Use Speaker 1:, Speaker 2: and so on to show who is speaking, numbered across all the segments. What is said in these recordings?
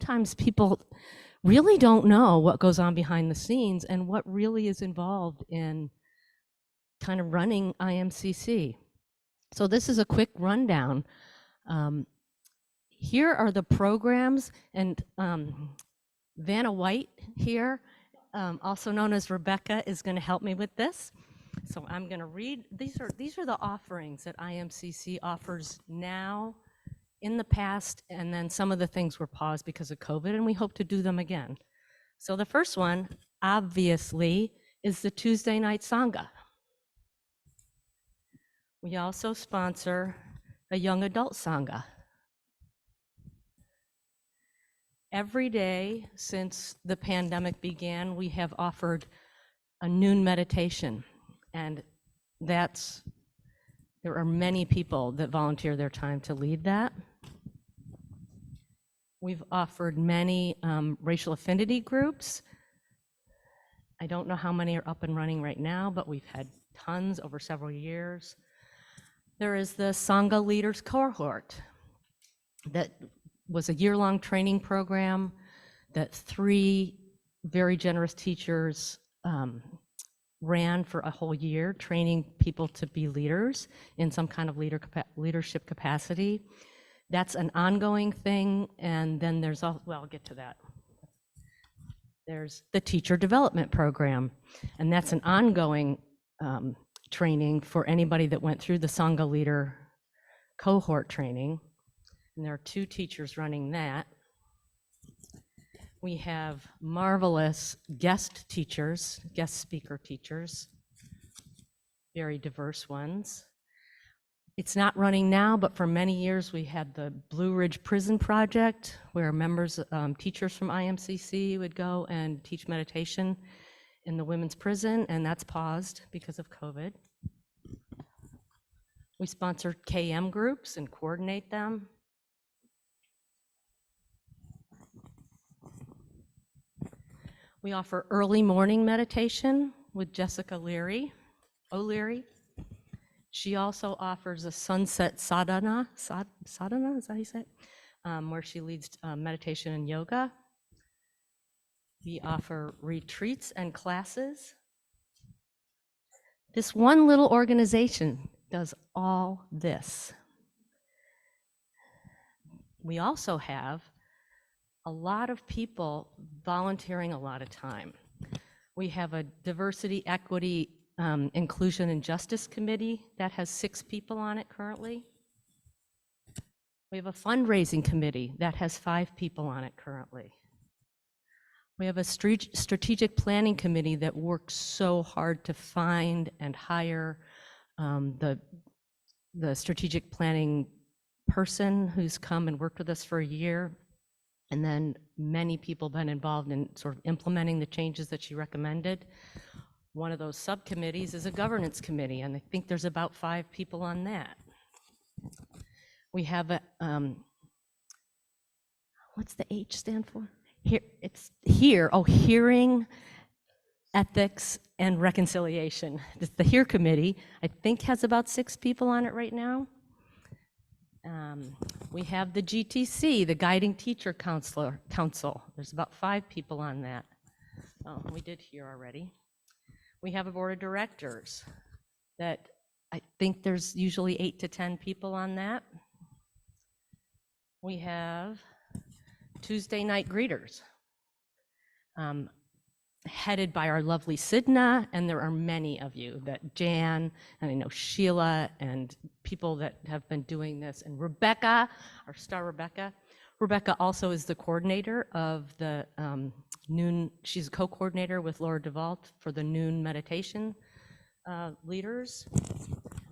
Speaker 1: sometimes people really don't know what goes on behind the scenes and what really is involved in kind of running IMCC. So this is a quick rundown. Here are the programs, and Vanna White here, also known as Rebecca, is going to help me with this. So I'm going to read. These are the offerings that IMCC offers now, in the past, and then some of the things were paused because of COVID, and we hope to do them again. So the first one, obviously, is the Tuesday night Sangha. We also sponsor a young adult Sangha. Every day since the pandemic began, we have offered a noon meditation, and there are many people that volunteer their time to lead that. We've offered many racial affinity groups. I don't know how many are up and running right now, but we've had tons over several years. There is the Sangha Leaders Cohort that was a year-long training program that 3 very generous teachers ran for a whole year, training people to be leaders in some kind of leadership capacity. That's an ongoing thing, and then there's well, I'll get to that. There's the teacher development program, and that's an ongoing training for anybody that went through the Sangha Leader Cohort training, and there are 2 teachers running that. We have marvelous guest teachers, guest speaker teachers, very diverse ones. It's not running now, but for many years we had the Blue Ridge Prison Project, where members, teachers from IMCC would go and teach meditation in the women's prison, and that's paused because of COVID. We sponsor KM groups and coordinate them. We offer early morning meditation with Jessica O'Leary. She also offers a sunset sadhana, sadhana, is that how you say it? Where she leads meditation and yoga. We offer retreats and classes. This one little organization does all this. We also have a lot of people volunteering a lot of time. We have a diversity, equity, inclusion and justice committee that has 6 people on it currently. We have a fundraising committee that has 5 people on it currently. We have a strategic planning committee that works so hard to find and hire the strategic planning person who's come and worked with us for a year. And then many people been involved in sort of implementing the changes that she recommended. One of those subcommittees is a governance committee, and I think there's about 5 people on that. We have a, what's the H stand for? Hearing, Ethics, and Reconciliation. The HEAR committee, I think, has about 6 people on it right now. We have the GTC, the Guiding Teacher Council. There's about 5 people on that. Oh, we did HEAR already. We have a board of directors that I think there's usually 8 to 10 people on that. We have Tuesday night greeters, headed by our lovely Sidna, and there are many of you, that Jan, and I know Sheila, and people that have been doing this, and Rebecca, our star Rebecca. Rebecca also is the coordinator of the noon, she's a co-coordinator with Laura DeVault for the noon meditation leaders.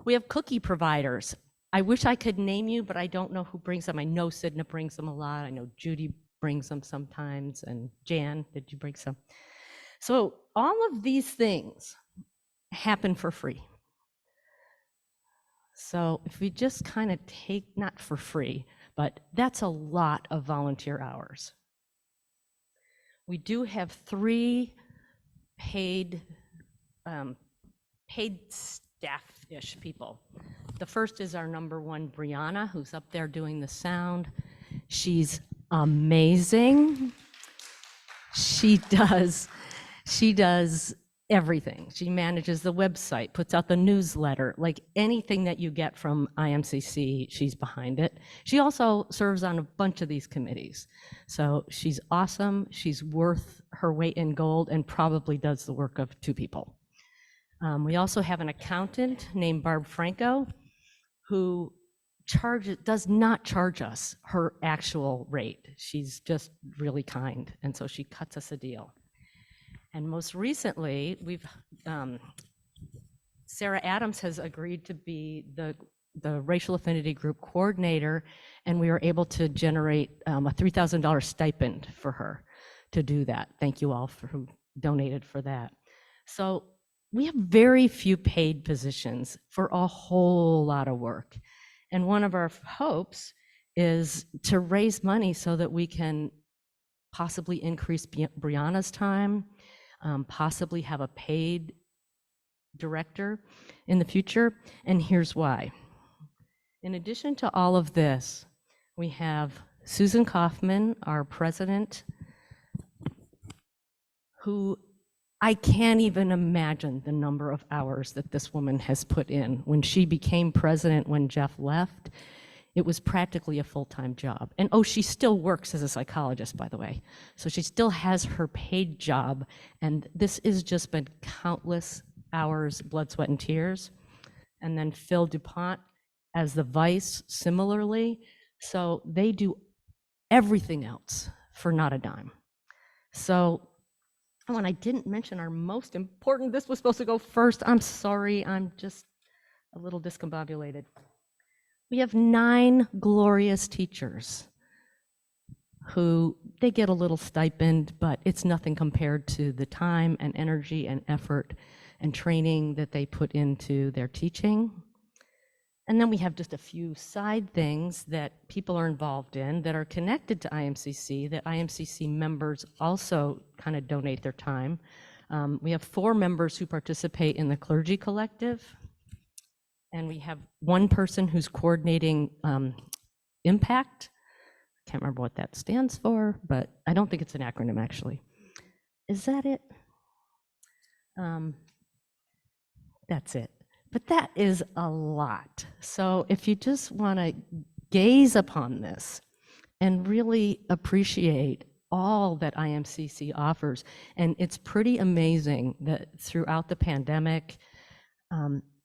Speaker 1: We have cookie providers. I wish I could name you, but I don't know who brings them. I know Sidna brings them a lot. I know Judy brings them sometimes, and Jan, did you bring some? So all of these things happen for free. So if we just kind of take, not for free, but that's a lot of volunteer hours. We do have 3 paid staff-ish people. The first is our number 1, Brianna, who's up there doing the sound. She's amazing. She does everything. She manages the website, puts out the newsletter, like anything that you get from IMCC, she's behind it. She also serves on a bunch of these committees. So she's awesome. She's worth her weight in gold and probably does the work of 2 people. We also have an accountant named Barb Franco who does not charge us her actual rate. She's just really kind, and so she cuts us a deal. And most recently, Sarah Adams has agreed to be the racial affinity group coordinator, and we were able to generate a $3,000 stipend for her to do that. Thank you all who donated for that. So we have very few paid positions for a whole lot of work. And one of our hopes is to raise money so that we can possibly increase Brianna's time, possibly have a paid director in the future, and here's why. In addition to all of this, we have Susan Kaufman, our president, who I can't even imagine the number of hours that this woman has put in. When she became president, when Jeff left, it was practically a full-time job. And she still works as a psychologist, by the way. So she still has her paid job. And this has just been countless hours, blood, sweat, and tears. And then Phil DuPont as the vice, similarly. So they do everything else for not a dime. So, and I didn't mention our most important, this was supposed to go first. I'm sorry, I'm just a little discombobulated. We have 9 glorious teachers who, they get a little stipend, but it's nothing compared to the time and energy and effort and training that they put into their teaching. And then we have just a few side things that people are involved in that are connected to IMCC, that IMCC members also kind of donate their time. We have 4 members who participate in the Clergy Collective, and we have 1 person who's coordinating Impact. I can't remember what that stands for, but I don't think it's an acronym, actually. Is that it? That's it. But that is a lot. So if you just want to gaze upon this and really appreciate all that IMCC offers, and it's pretty amazing that throughout the pandemic,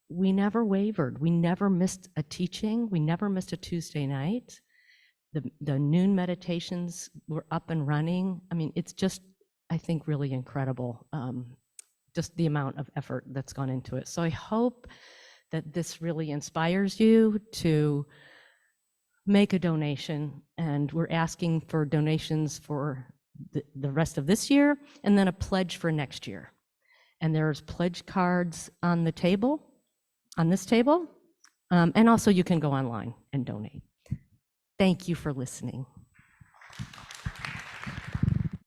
Speaker 1: we never wavered. We never missed a teaching. We never missed a Tuesday night. The noon meditations were up and running. I mean, it's just, I think, really incredible. Just the amount of effort that's gone into it. So I hope that this really inspires you to make a donation, and we're asking for donations for the rest of this year, and then a pledge for next year. And there's pledge cards on the table, on this table, and also you can go online and donate. Thank you for listening.